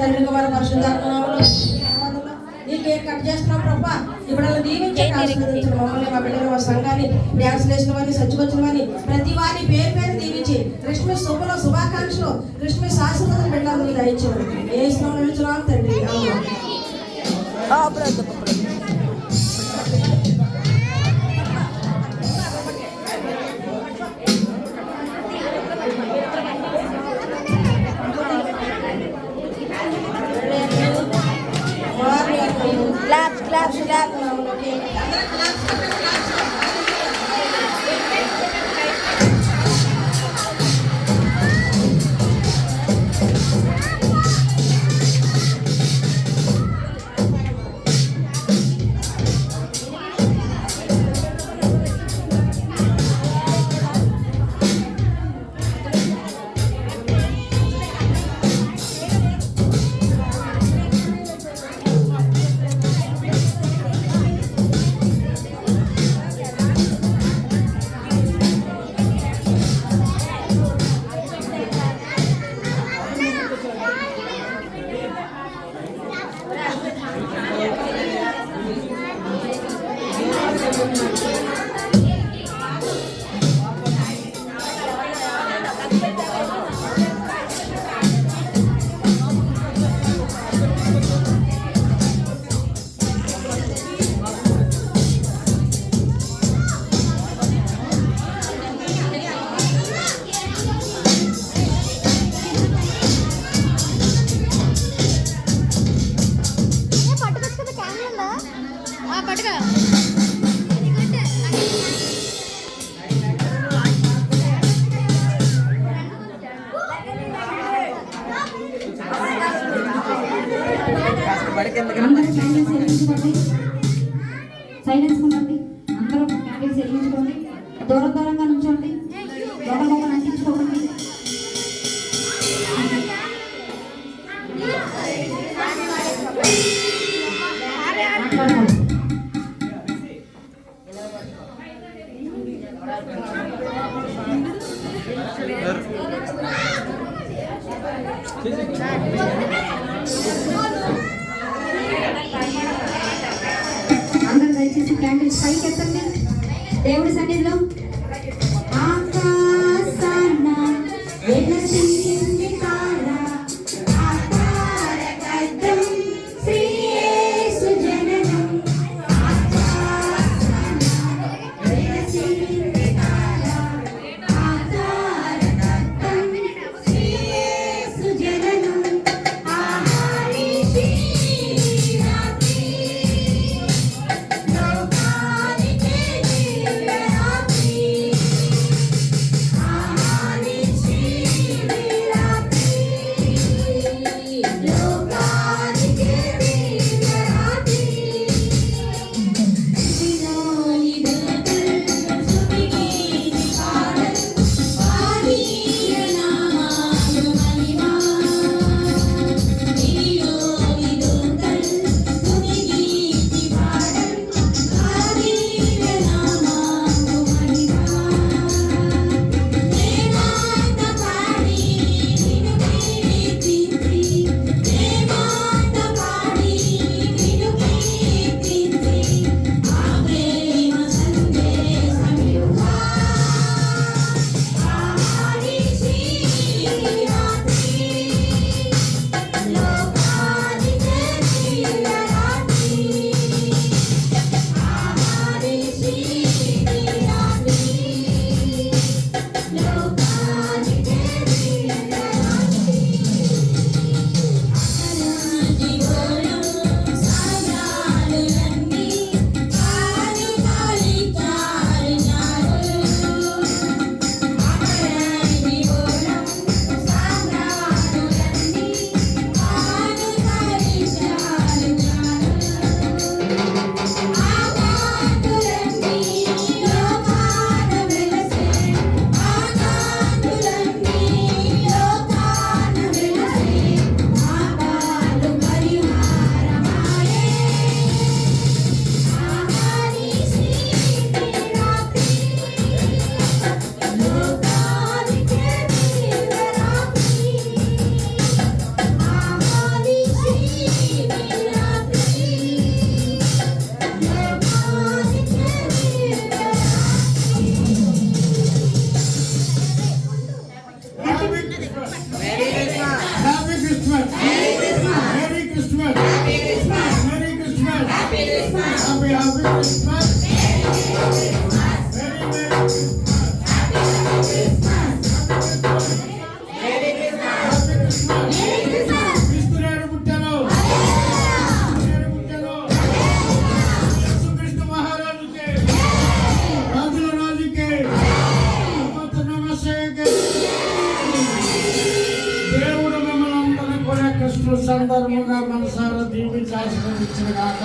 తండ్రికి వారి పరిశుద్ధాత్మలో నీకే కట్ చేస్తున్నాం ప్రభా. ఇప్పుడు అలా దీవించండి, మమ్మల్ని మా బిడ్డలు మా సంఘాన్ని డ్యాన్స్ వేసిన వారిని సచ్చివచ్చిన వారిని ప్రతి వారిని పేరు పేరు దీవించి క్రిస్మస్ శుభలో శుభాకాంక్షలు క్రిస్మస్ ఆశీర్వాదం బిడ్డలందరూ దయచేయండి. ఏ స్నానం నిలుచున్నాం తండ్రి. Clap. సైలెన్స్ ఉండండి. అందరూ క్యాండిల్స్ వెలిగించుకోండి. దూరంగా నుంచోండి. దూరంగా అంటించుకోండి. అందరూ దయచేసి క్యాండిల్స్ పైకి ఎత్తండి. దేవుడి సన్నిధిలో ఆకాశాన వెలసింది తార, ఆకారగతం శ్రీ యేసు జననం. ఆకాశాన వెలసింది తార, ఆకారగతం శ్రీ యేసు జననం. ఆహారిషి రాత్రి లోకానికే దివ్యరాత్రి. అందరముగా మనసారా దీవించి ఆశీర్వదించిన గాక